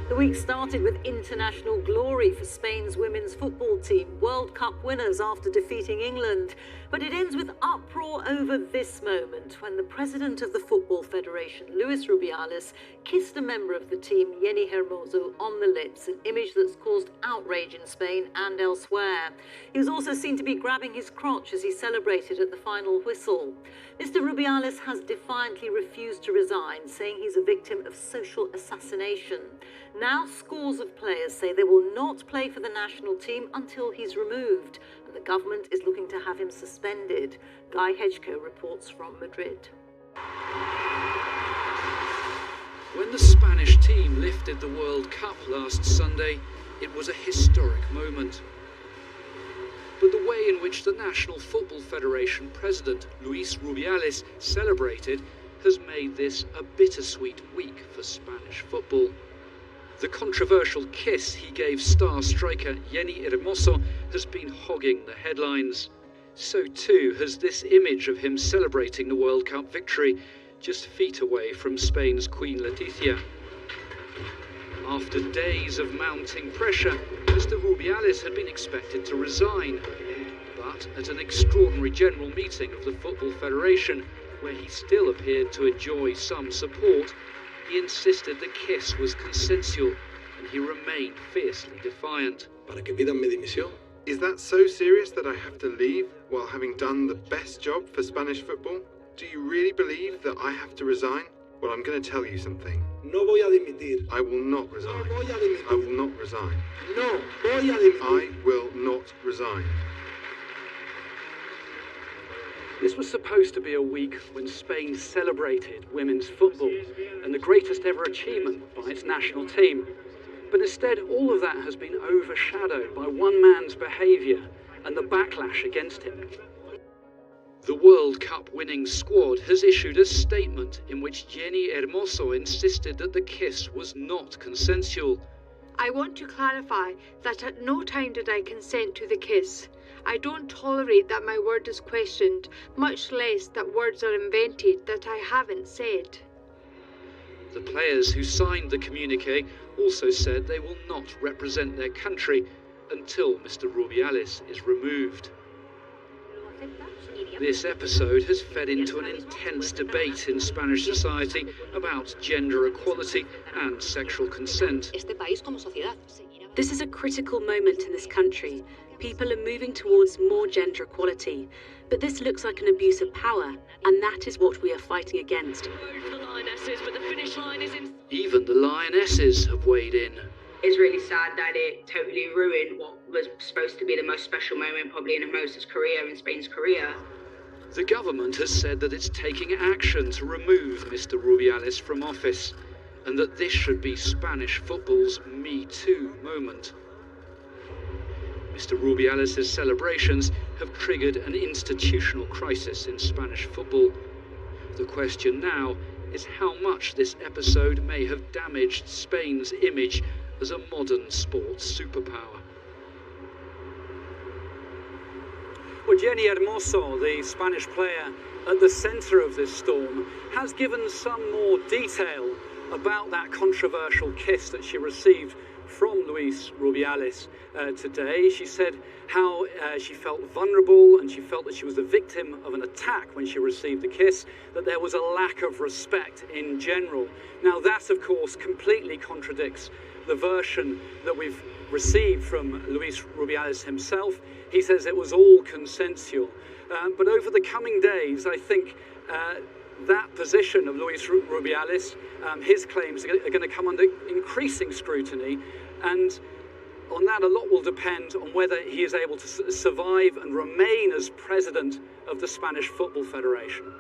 The week started with international glory for Spain's women's football team, World Cup winners after defeating England. But it ends with uproar over this moment when the president of the Football Federation, Luis Rubiales, kissed a member of the team, Jenny Hermoso, on the lips, an image that's caused outrage in Spain and elsewhere. He was also seen to be grabbing his crotch as he celebrated at the final whistle. Mr. Rubiales has defiantly refused to resign, saying he's a victim of social assassination. Now scores of players say they will not play for the national team until he's removed, and the government is looking to have him suspended. Guy Hedgecoe reports from Madrid. When the Spanish team lifted the World Cup last Sunday, it was a historic moment. But the way in which the National Football Federation president, Luis Rubiales, celebrated has made this a bittersweet week for Spanish football. The controversial kiss he gave star striker Jenny Hermoso has been hogging the headlines. So too has this image of him celebrating the World Cup victory just feet away from Spain's Queen Letizia. After days of mounting pressure, Mr. Rubiales had been expected to resign. But at an extraordinary general meeting of the Football Federation, where he still appeared to enjoy some support, he insisted the kiss was consensual, and he remained fiercely defiant. Para que pidan mi dimisión. Is that so serious that I have to leave while having done the best job for Spanish football? Do you really believe that I have to resign? Well, I'm going to tell you something. No voy a dimitir. I will not resign. No voy a dimitir. I will not resign. No voy a dimitir. I will not resign. This was supposed to be a week when Spain celebrated women's football and the greatest ever achievement by its national team. But instead, all of that has been overshadowed by one man's behaviour and the backlash against him. The World Cup winning squad has issued a statement in which Jenny Hermoso insisted that the kiss was not consensual. I want to clarify that at no time did I consent to the kiss. I don't tolerate that my word is questioned, much less that words are invented that I haven't said. The players who signed the communique also said they will not represent their country until Mr. Rubiales is removed. This episode has fed into an intense debate in Spanish society about gender equality and sexual consent. This is a critical moment in this country. People are moving towards more gender equality, but this looks like an abuse of power, and that is what we are fighting against. Even the Lionesses have weighed in. It's really sad that it totally ruined what was supposed to be the most special moment probably in Hermoso's career, in Spain's career. The government has said that it's taking action to remove Mr. Rubiales from office, and that this should be Spanish football's Me Too moment. Mr. Rubiales' celebrations have triggered an institutional crisis in Spanish football. The question now is how much this episode may have damaged Spain's image as a modern sports superpower. Well, Jenny Hermoso, the Spanish player at the centre of this storm, has given some more detail about that controversial kiss that she received from Luis Rubiales today. She said how she felt vulnerable and she felt that she was the victim of an attack when she received the kiss, that there was a lack of respect in general. Now that, of course, completely contradicts the version that we've received from Luis Rubiales himself. He says it was all consensual. But over the coming days, I think that position of Luis Rubiales, his claims are going to come under increasing scrutiny, and on that a lot will depend on whether he is able to survive and remain as president of the Spanish Football Federation.